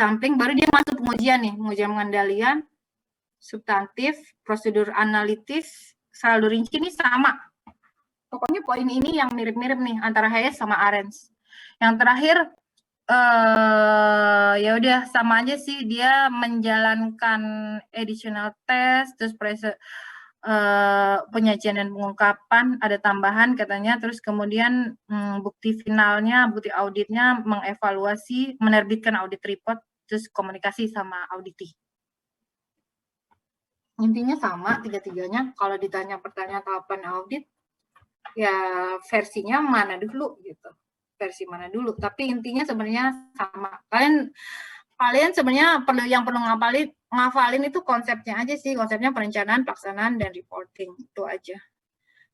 samping, baru dia masuk pengujian nih, pengujian pengendalian, substantif, prosedur analitis, saldo rinci ini sama. Pokoknya poin ini yang mirip-mirip nih antara Hayes sama Arens. Yang terakhir ya udah sama aja sih, dia menjalankan additional test, terus penyajian dan pengungkapan ada tambahan katanya, terus kemudian bukti finalnya, bukti auditnya mengevaluasi, menerbitkan audit report, terus komunikasi sama auditi. Intinya sama tiga-tiganya. Kalau ditanya pertanyaan tahapan audit, ya versinya mana dulu gitu, versi mana dulu. Tapi intinya sebenarnya sama. Kalian sebenarnya perlu ngafalin itu konsepnya aja sih, konsepnya perencanaan, pelaksanaan, dan reporting, itu aja.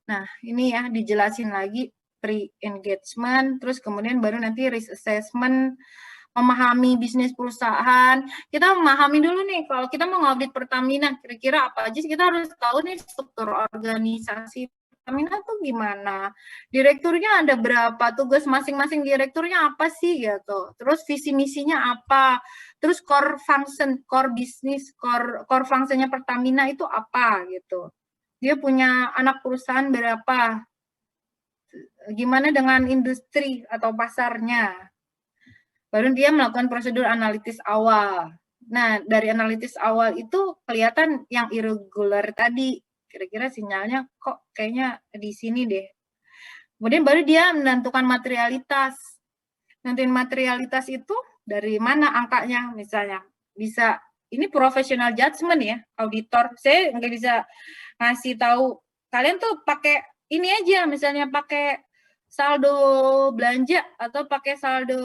Nah, ini ya dijelasin lagi pre-engagement, terus kemudian baru nanti risk assessment, memahami bisnis perusahaan. Kita memahami dulu nih, kalau kita mau ngaudit Pertamina, kira-kira apa aja sih kita harus tahu nih struktur organisasi Pertamina tuh gimana, direkturnya ada berapa, tugas masing-masing direkturnya apa sih gitu, terus visi misinya apa, terus core function, core bisnis, core functionnya Pertamina itu apa gitu. Dia punya anak perusahaan berapa, gimana dengan industri atau pasarnya. Baru dia melakukan prosedur analitis awal. Nah, dari analitis awal itu kelihatan yang irregular tadi. Kira-kira sinyalnya kok kayaknya di sini deh. Kemudian baru dia menentukan materialitas. Nentuin materialitas itu dari mana angkanya misalnya. Bisa, ini professional judgment ya, auditor. Saya nggak bisa ngasih tahu. Kalian tuh pakai ini aja, misalnya pakai saldo belanja atau pakai saldo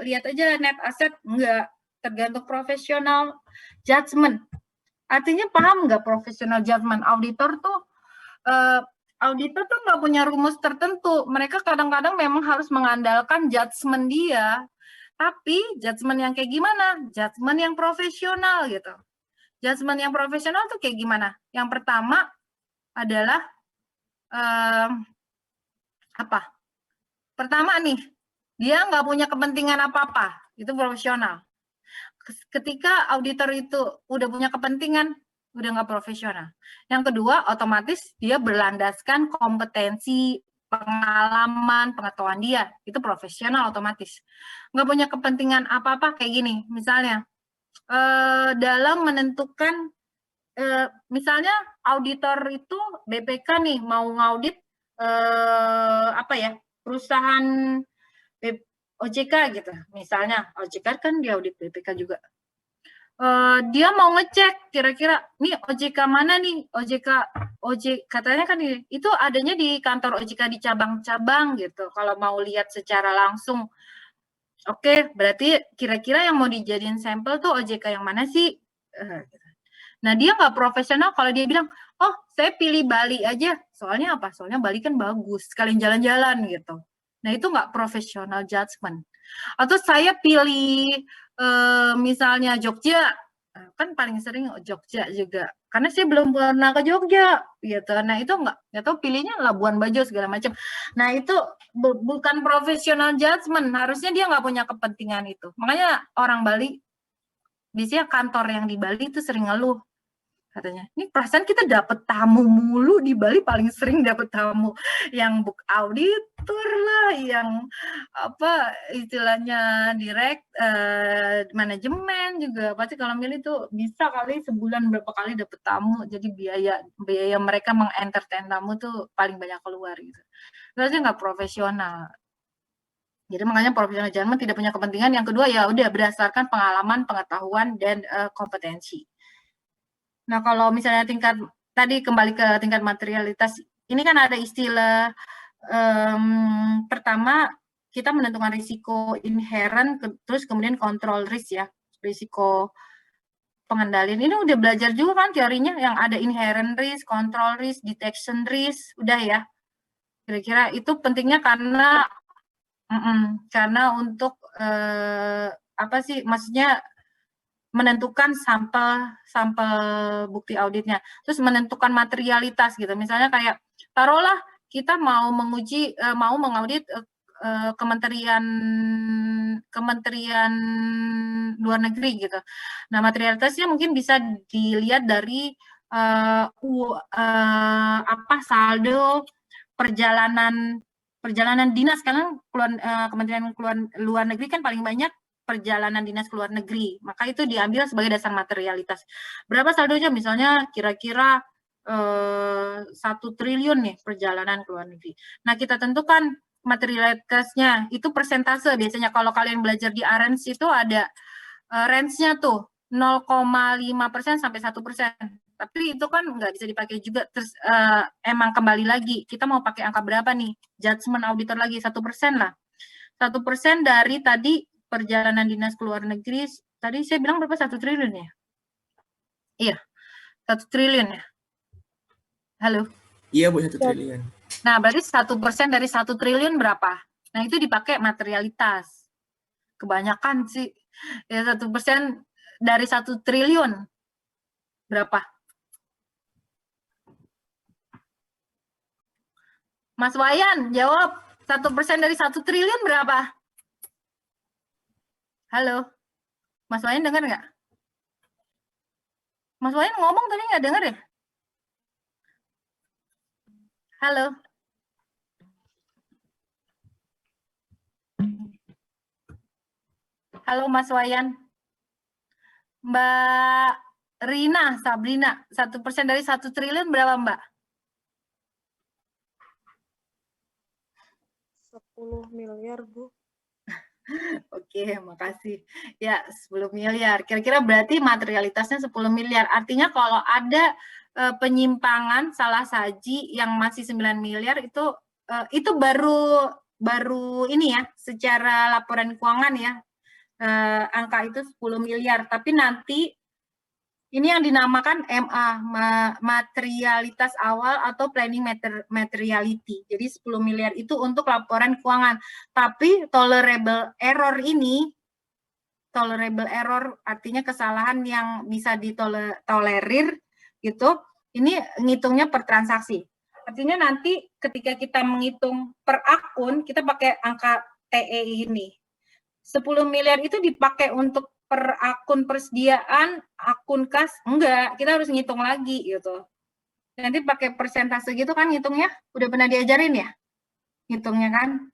lihat aja net asset, enggak, tergantung profesional judgment. Artinya paham nggak profesional judgment? Auditor tuh nggak punya rumus tertentu. Mereka kadang-kadang memang harus mengandalkan judgment dia, tapi judgment yang kayak gimana? Judgment yang profesional gitu. Judgment yang profesional tuh kayak gimana? Yang pertama adalah apa? Pertama nih, dia nggak punya kepentingan apa-apa, itu profesional. Ketika auditor itu udah punya kepentingan, udah nggak profesional. Yang kedua, otomatis dia berlandaskan kompetensi, pengalaman, pengetahuan dia, itu profesional otomatis. Nggak punya kepentingan apa-apa kayak gini, misalnya dalam menentukan, misalnya auditor itu BPK nih mau ngaudit apa ya, perusahaan OJK gitu, misalnya OJK kan dia audit BPK juga. Dia mau ngecek kira-kira nih OJK mana nih, OJK katanya kan itu adanya di kantor OJK di cabang-cabang gitu. Kalau mau lihat secara langsung, oke, berarti kira-kira yang mau dijadiin sampel tuh OJK yang mana sih? Nah, dia nggak profesional kalau dia bilang, oh saya pilih Bali aja, soalnya apa? Soalnya Bali kan bagus, sekalian jalan-jalan gitu. Nah, itu nggak profesional judgment. Atau saya pilih misalnya Jogja, kan paling sering Jogja juga, karena saya belum pernah ke Jogja gitu. Nah, itu nggak tahu, pilihnya Labuan Bajo segala macam. Nah, itu bukan profesional judgment, harusnya dia nggak punya kepentingan itu. Makanya orang Bali, biasanya kantor yang di Bali itu sering ngeluh, katanya, ini perasaan kita dapat tamu mulu di Bali, paling sering dapat tamu yang book auditor lah, yang apa istilahnya manajemen juga pasti kalau milih tuh bisa kali sebulan berapa kali dapat tamu, jadi biaya mereka mengentertain tamu tuh paling banyak keluar gitu. Terusnya nggak profesional. Jadi makanya profesional judgment tidak punya kepentingan. Yang kedua ya udah berdasarkan pengalaman, pengetahuan, dan kompetensi. Nah, kalau misalnya tadi kembali ke tingkat materialitas, ini kan ada istilah pertama kita menentukan risiko inherent, terus kemudian kontrol risk ya, risiko pengendalian. Ini udah belajar juga kan teorinya, yang ada inherent risk, control risk, detection risk, udah ya. Kira-kira itu pentingnya karena untuk apa sih, maksudnya menentukan sampel bukti auditnya, terus menentukan materialitas gitu. Misalnya kayak taruhlah kita mau mengaudit Kementerian Luar Negeri gitu. Nah, materialitasnya mungkin bisa dilihat dari saldo perjalanan dinas, karena Kementerian Luar Negeri kan paling banyak perjalanan dinas ke luar negeri, maka itu diambil sebagai dasar materialitas. Berapa saldonya? Misalnya kira-kira 1 triliun nih perjalanan ke luar negeri. Nah, kita tentukan materialitasnya, itu persentase. Biasanya kalau kalian belajar di ARENS itu ada range-nya tuh 0,5% sampai 1%. Tapi itu kan nggak bisa dipakai juga. Terus emang kembali lagi, kita mau pakai angka berapa nih? Judgement auditor lagi, 1% lah. 1% dari tadi perjalanan dinas ke luar negeri, tadi saya bilang berapa? 1 triliun ya? Iya, 1 triliun ya? Halo? Iya, Bu, 1 triliun. Nah, berarti 1% dari 1 triliun berapa? Nah, itu dipakai materialitas. Kebanyakan sih. Ya, 1% dari 1 triliun berapa? Mas Wayan, jawab. 1% dari 1 triliun berapa? Halo? Mas Wayan dengar nggak? Mas Wayan ngomong tadi nggak dengar ya? Halo? Halo Mas Wayan. Mbak Rina, Sabrina, 1% dari 1 triliun berapa Mbak? 10 miliar, Bu. Oke, makasih. Ya, 10 miliar. Kira-kira berarti materialitasnya 10 miliar. Artinya kalau ada penyimpangan salah saji yang masih 9 miliar itu baru ini ya, secara laporan keuangan ya. Angka itu 10 miliar. Tapi nanti ini yang dinamakan MA, materialitas awal atau planning materiality. Jadi 10 miliar itu untuk laporan keuangan. Tapi tolerable error artinya kesalahan yang bisa ditolerir gitu, ini ngitungnya per transaksi. Artinya nanti ketika kita menghitung per akun, kita pakai angka TE ini. 10 miliar itu dipakai untuk per akun persediaan, akun kas, enggak, kita harus ngitung lagi gitu. Nanti pakai persentase gitu kan ngitungnya, udah pernah diajarin ya ngitungnya kan.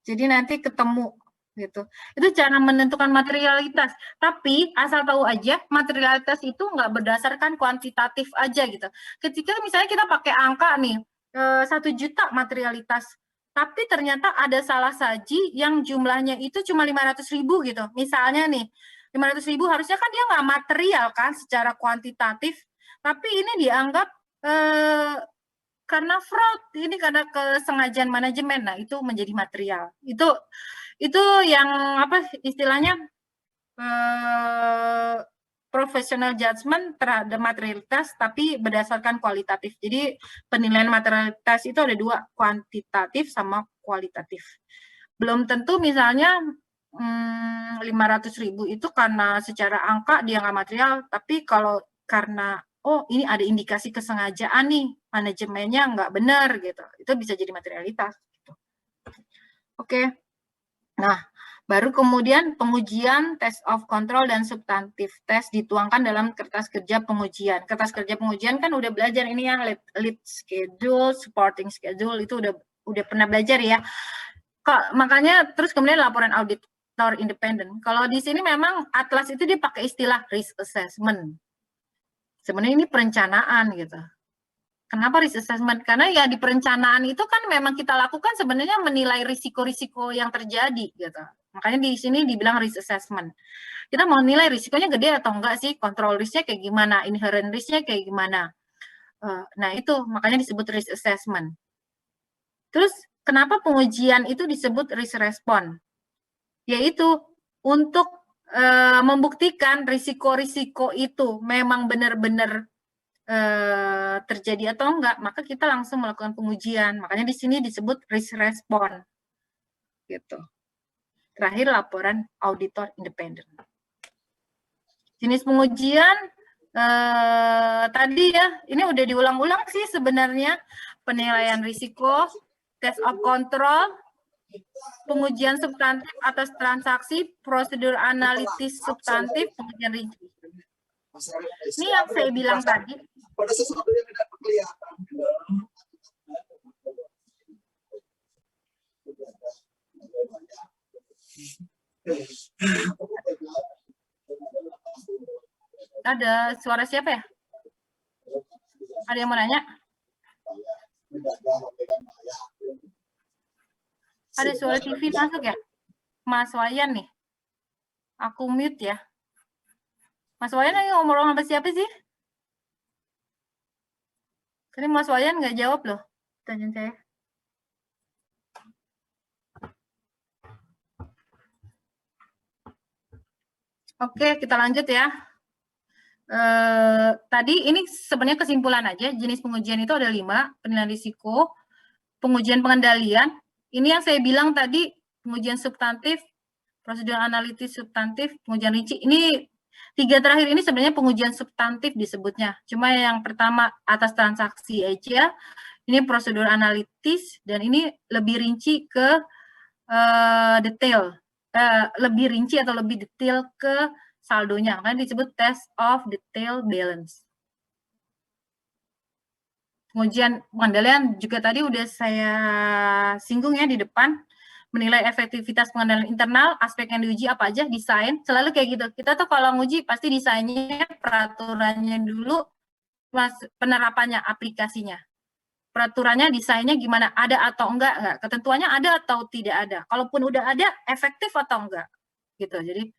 Jadi nanti ketemu gitu. Itu cara menentukan materialitas. Tapi asal tahu aja materialitas itu enggak berdasarkan kuantitatif aja gitu. Ketika misalnya kita pakai angka nih 1 juta materialitas, tapi ternyata ada salah saji yang jumlahnya itu cuma 500.000 gitu. Misalnya nih, 500.000 harusnya kan dia nggak material kan secara kuantitatif, tapi ini dianggap karena fraud, ini karena kesengajaan manajemen. Nah, itu menjadi material. Itu yang apa istilahnya professional judgment terhadap materialitas, tapi berdasarkan kualitatif. Jadi penilaian materialitas itu ada 2, kuantitatif sama kualitatif. Belum tentu misalnya 500.000 itu karena secara angka dia nggak material, tapi kalau karena oh ini ada indikasi kesengajaan nih, manajemennya nggak benar gitu, itu bisa jadi materialitas. Gitu. Oke. Nah, baru kemudian pengujian, test of control, dan substantif test dituangkan dalam kertas kerja pengujian. Kertas kerja pengujian kan udah belajar ini ya, lead schedule, supporting schedule, itu udah pernah belajar ya. Makanya terus kemudian laporan auditor independen. Kalau di sini memang Atlas itu dia pakai istilah risk assessment. Sebenarnya ini perencanaan gitu. Kenapa risk assessment? Karena ya di perencanaan itu kan memang kita lakukan sebenarnya menilai risiko-risiko yang terjadi gitu. Makanya di sini dibilang risk assessment. Kita mau nilai risikonya gede atau enggak sih, kontrol risknya kayak gimana, inherent risknya kayak gimana. Nah itu makanya disebut risk assessment. Terus kenapa pengujian itu disebut risk response? Yaitu untuk membuktikan risiko-risiko itu memang benar-benar terjadi atau enggak, maka kita langsung melakukan pengujian. Makanya di sini disebut risk response. Gitu. Terakhir laporan auditor independen. Jenis pengujian tadi ya, ini udah diulang-ulang sih sebenarnya. Penilaian risiko, test of control, pengujian substantif atas transaksi, prosedur analitis substantif, pengujian rinci. Ini yang saya bilang tadi. Pada sesuatu yang tidak kelihatan. Ada suara siapa ya? Ada yang mau nanya? Ada suara TV masuk ya? Mas Wayan nih. Aku mute ya. Mas Wayan lagi ngobrol sama siapa sih? Tadi Mas Wayan nggak jawab loh pertanyaan saya. Oke, kita lanjut ya. Tadi ini sebenarnya kesimpulan aja, jenis pengujian itu ada 5, penilaian risiko, pengujian pengendalian, ini yang saya bilang tadi, pengujian substantif, prosedur analitis substantif, pengujian rinci, ini 3 terakhir ini sebenarnya pengujian substantif disebutnya, cuma yang pertama atas transaksi aja, ini prosedur analitis, dan ini lebih rinci ke detail, lebih rinci atau lebih detail ke saldonya, kan disebut test of detail balance. Pengujian pengendalian juga tadi udah saya singgung ya di depan, menilai efektivitas pengendalian internal, aspek yang diuji apa aja, desain, selalu kayak gitu. Kita tuh kalau nguji pasti desainnya, peraturannya dulu, penerapannya, aplikasinya. Peraturannya, desainnya gimana, ada atau enggak, ketentuannya ada atau tidak ada. Kalaupun udah ada, efektif atau enggak, gitu. Jadi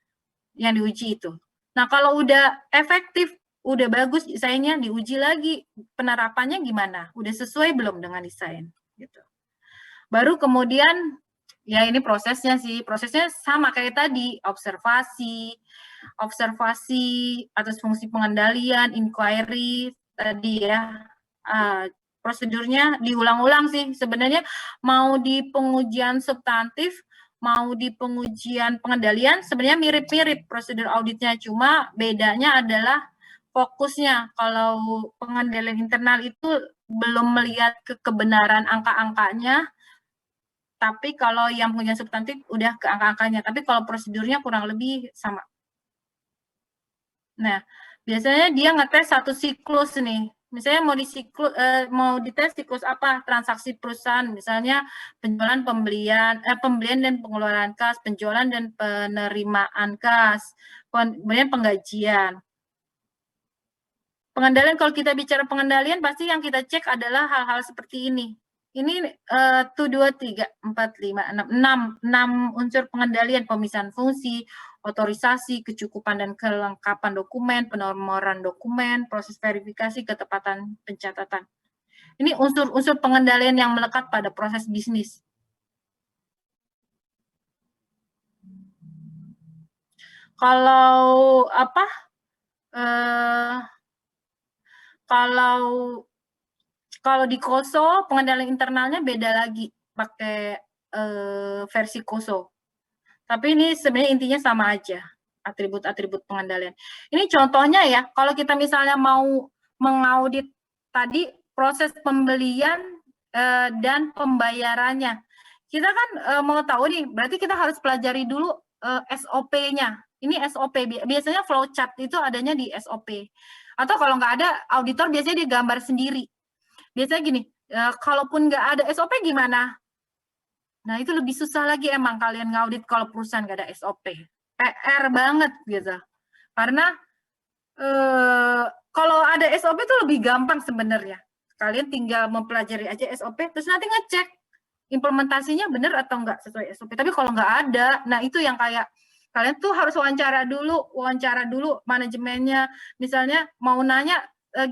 yang diuji itu. Nah, kalau udah efektif, udah bagus desainnya, diuji lagi penerapannya gimana, udah sesuai belum dengan desain, gitu. Baru kemudian, ya ini prosesnya sih, prosesnya sama kayak tadi, observasi atas fungsi pengendalian, inquiry tadi ya, prosedurnya diulang-ulang sih. Sebenarnya mau di pengujian substantif, mau di pengujian pengendalian, sebenarnya mirip-mirip prosedur auditnya, cuma bedanya adalah fokusnya. Kalau pengendalian internal itu belum melihat kebenaran angka-angkanya, tapi kalau yang pengujian substantif udah ke angka-angkanya, tapi kalau prosedurnya kurang lebih sama. Nah, biasanya dia ngetes satu siklus nih. Misalnya mau dites siklus apa? Transaksi perusahaan, misalnya penjualan, pembelian dan pengeluaran kas, penjualan dan penerimaan kas, kemudian penggajian. Pengendalian, kalau kita bicara pengendalian, pasti yang kita cek adalah hal-hal seperti ini. Ini 1, 2, 3, 4, 5, 6 unsur pengendalian, pemisahan fungsi, otorisasi, kecukupan dan kelengkapan dokumen, penomoran dokumen, proses verifikasi, ketepatan pencatatan. Ini unsur-unsur pengendalian yang melekat pada proses bisnis. Kalau kalau di KOSO, pengendalian internalnya beda lagi, pakai versi KOSO. Tapi ini sebenarnya intinya sama aja, atribut-atribut pengendalian. Ini contohnya ya, kalau kita misalnya mau mengaudit tadi proses pembelian dan pembayarannya. Kita kan mau tahu nih, berarti kita harus pelajari dulu SOP-nya. Ini SOP, biasanya flowchart itu adanya di SOP. Atau kalau nggak ada, auditor biasanya dia gambar sendiri. Biasanya gini, kalaupun nggak ada SOP gimana? Nah, itu lebih susah lagi emang kalian ngaudit kalau perusahaan nggak ada SOP. PR banget gitu. Karena kalau ada SOP itu lebih gampang sebenarnya. Kalian tinggal mempelajari aja SOP, terus nanti ngecek implementasinya benar atau nggak sesuai SOP. Tapi kalau nggak ada, nah itu yang kayak kalian tuh harus wawancara dulu manajemennya. Misalnya mau nanya,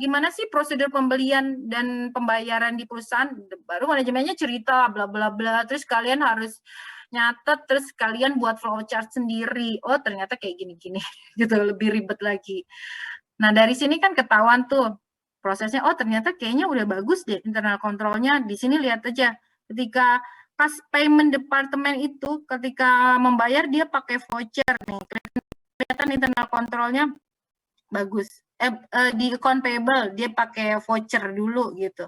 gimana sih prosedur pembelian dan pembayaran di perusahaan, baru manajemennya cerita bla bla bla, terus kalian harus nyatet, terus kalian buat flowchart sendiri, oh ternyata kayak gini-gini gitu, lebih ribet lagi. Nah dari sini kan ketahuan tuh prosesnya, oh ternyata kayaknya udah bagus deh internal kontrolnya. Di sini lihat aja, ketika pas payment departemen itu ketika membayar dia pakai voucher nih, kelihatan internal kontrolnya bagus. di account payable dia pakai voucher dulu gitu.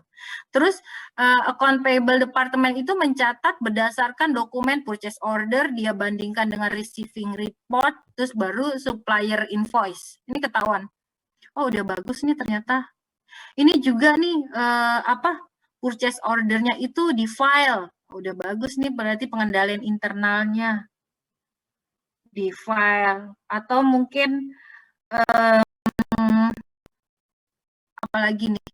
Terus account payable department itu mencatat berdasarkan dokumen purchase order, dia bandingkan dengan receiving report, terus baru supplier invoice. Ini ketahuan. Oh, udah bagus nih ternyata. Ini juga nih purchase ordernya itu di file. Udah bagus nih, berarti pengendalian internalnya di file. Atau mungkin apalagi nih,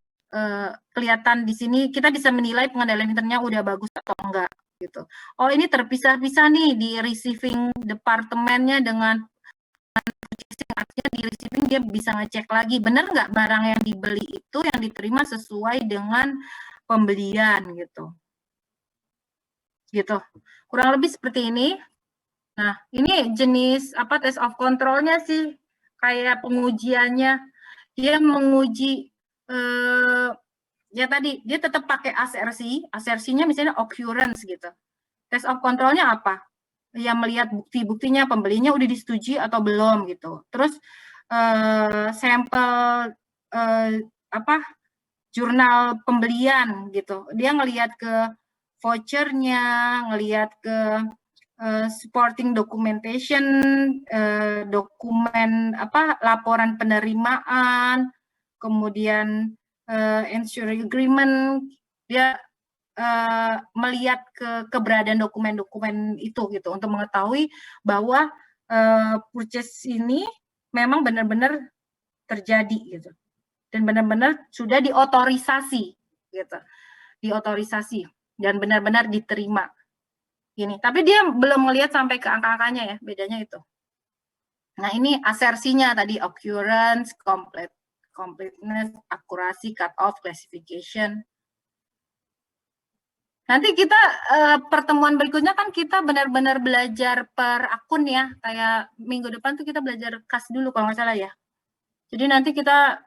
kelihatan di sini kita bisa menilai pengendalian internalnya udah bagus atau enggak gitu. Oh, ini terpisah-pisah nih di receiving departemennya dengan purchasing, artinya di receiving dia bisa ngecek lagi benar nggak barang yang dibeli itu yang diterima sesuai dengan pembelian gitu. Kurang lebih seperti ini. Nah, ini jenis test of control-nya sih kayak pengujiannya. Dia menguji ya tadi dia tetap pakai asersinya misalnya occurrence gitu. Test of control-nya apa? Ya melihat bukti-buktinya pembelinya udah disetujui atau belum gitu. Terus sampel jurnal pembelian gitu. Dia ngelihat ke vouchernya, ngelihat ke supporting documentation, dokumen laporan penerimaan, kemudian insurance agreement, dia melihat ke keberadaan dokumen-dokumen itu gitu untuk mengetahui bahwa purchase ini memang benar-benar terjadi gitu dan benar-benar sudah diotorisasi gitu, diotorisasi dan benar-benar diterima. Gini, tapi dia belum melihat sampai ke angka-angkanya ya, bedanya itu. Nah, ini asersinya tadi occurrence, completeness, accuracy, cut off, classification. Nanti kita pertemuan berikutnya kan kita benar-benar belajar per akun ya, kayak minggu depan tuh kita belajar kas dulu kalau nggak salah ya. Jadi nanti kita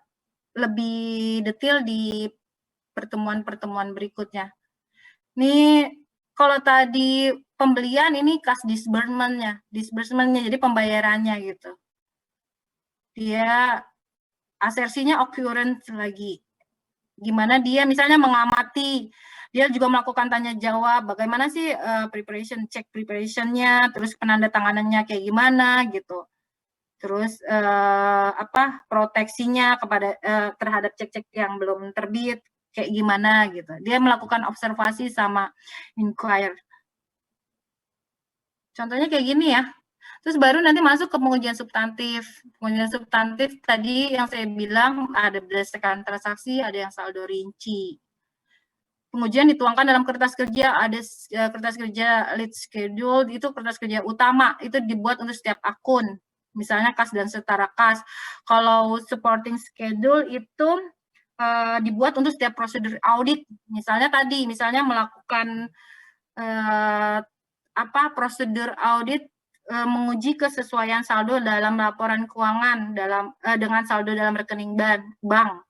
lebih detail di pertemuan-pertemuan berikutnya. Nih, kalau tadi pembelian ini kas disbursement-nya, jadi pembayarannya gitu. Dia asersinya occurrence lagi. Gimana dia misalnya mengamati, dia juga melakukan tanya jawab, bagaimana sih cek preparation-nya, terus penandatanganannya kayak gimana gitu. Terus proteksinya kepada terhadap cek-cek yang belum terbit kayak gimana gitu. Dia melakukan observasi sama inquire. Contohnya kayak gini ya. Terus baru nanti masuk ke pengujian substantif. Pengujian substantif tadi yang saya bilang ada berdasarkan transaksi, ada yang saldo rinci. Pengujian dituangkan dalam kertas kerja, ada kertas kerja lead schedule, itu kertas kerja utama, itu dibuat untuk setiap akun. Misalnya kas dan setara kas. Kalau supporting schedule itu dibuat untuk setiap prosedur audit. Misalnya melakukan prosedur audit menguji kesesuaian saldo dalam laporan keuangan dengan saldo dalam rekening bank.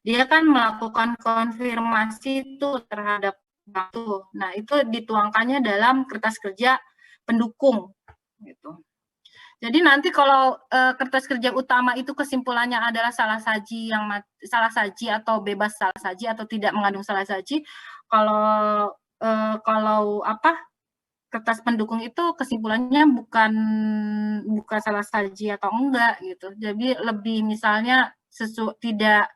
Dia kan melakukan konfirmasi itu terhadap bank itu. Nah, itu dituangkannya dalam kertas kerja pendukung gitu. Jadi nanti kalau kertas kerja utama itu kesimpulannya adalah salah saji atau bebas salah saji atau tidak mengandung salah saji, kalau kertas pendukung itu kesimpulannya bukan salah saji atau enggak gitu. Jadi lebih misalnya tidak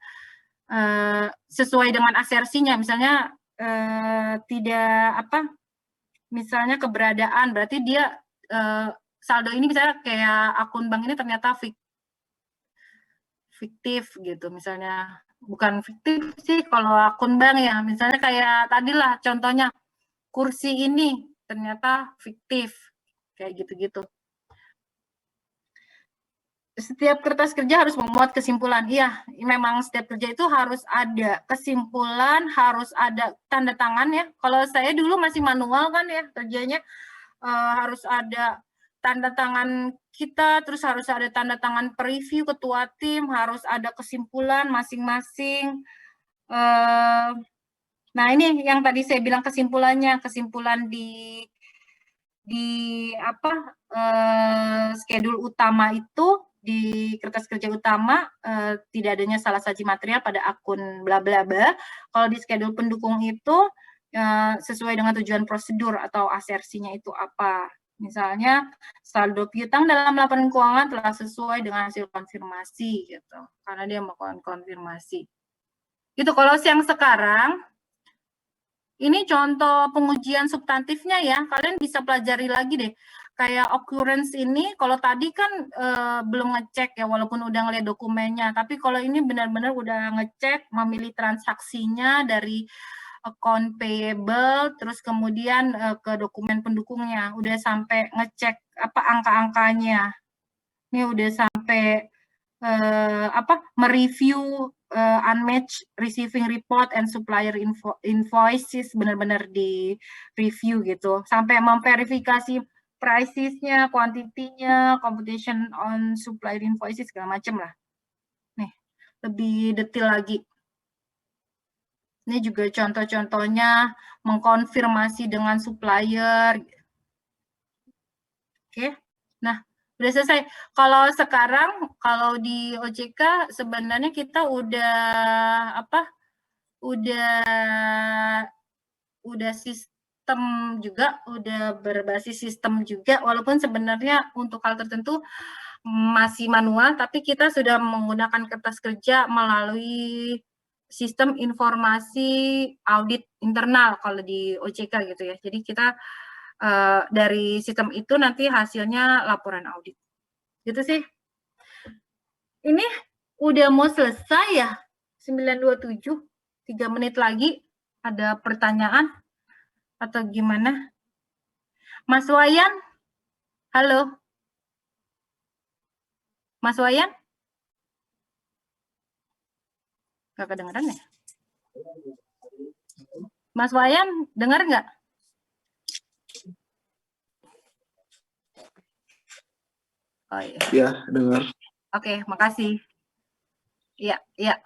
sesuai dengan asersinya, misalnya tidak misalnya keberadaan, berarti dia saldo ini misalnya kayak akun bank ini ternyata fiktif gitu, misalnya bukan fiktif sih kalau akun bank ya, misalnya kayak tadilah contohnya kursi ini ternyata fiktif kayak gitu-gitu. Setiap kertas kerja harus memuat kesimpulan. Iya, memang setiap kerja itu harus ada kesimpulan, harus ada tanda tangan ya. Kalau saya dulu masih manual kan ya kerjanya, harus ada tanda tangan kita, terus harus ada tanda tangan preview ketua tim, harus ada kesimpulan masing-masing. Nah, ini yang tadi saya bilang kesimpulan di schedule utama itu di kertas kerja utama tidak adanya salah saji material pada akun bla bla bla. Kalau di schedule pendukung itu sesuai dengan tujuan prosedur atau asersinya itu apa. Misalnya saldo piutang dalam laporan keuangan telah sesuai dengan hasil konfirmasi gitu. Karena dia melakukan konfirmasi. Itu kalau yang sekarang ini contoh pengujian substantifnya ya. Kalian bisa pelajari lagi deh. Kayak occurrence ini, kalau tadi kan belum ngecek ya, walaupun udah ngeliat dokumennya. Tapi kalau ini benar-benar udah ngecek, memilih transaksinya dari account payable, terus kemudian ke dokumen pendukungnya. Udah sampai ngecek apa angka-angkanya. Ini udah sampai mereview unmatched receiving report and supplier invoices, benar-benar di review gitu, sampai memverifikasi prices-nya, quantity-nya, computation on supplier invoices, segala macam lah. Nih, lebih detail lagi. Ini juga contoh-contohnya mengkonfirmasi dengan supplier. Oke, nah udah selesai. Kalau sekarang, kalau di OJK sebenarnya kita udah udah sistem juga, udah berbasis sistem juga, walaupun sebenarnya untuk hal tertentu masih manual, tapi kita sudah menggunakan kertas kerja melalui sistem informasi audit internal kalau di OJK gitu ya. Jadi kita dari sistem itu nanti hasilnya laporan audit. Gitu sih. Ini udah mau selesai ya, 9:27, 3 menit lagi. Ada pertanyaan atau gimana? Mas Wayan? Halo? Mas Wayan? Gak kedengeran ya? Mas Wayan, dengar nggak? Oh iya. Ya, dengar. Oke, makasih. Iya, iya.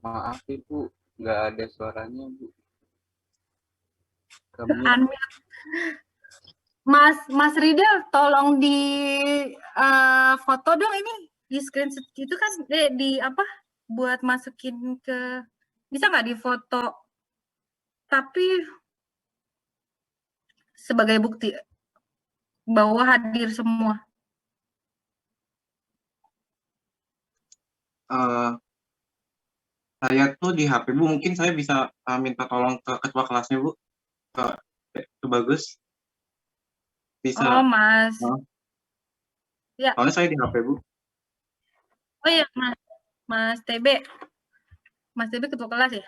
Maaf Ibu, nggak ada suaranya Bu. Mas Ridel, tolong di foto dong ini di screenshot itu kan di apa buat masukin ke, bisa nggak di foto tapi sebagai bukti bahwa hadir semua. Saya tuh di HP Bu, mungkin saya bisa minta tolong ke ketua kelasnya Bu, ke Bagus. Bisa. Oh Mas. Ya. Soalnya saya di HP Bu. Oh iya Mas TB. Mas TB ketua kelas ya?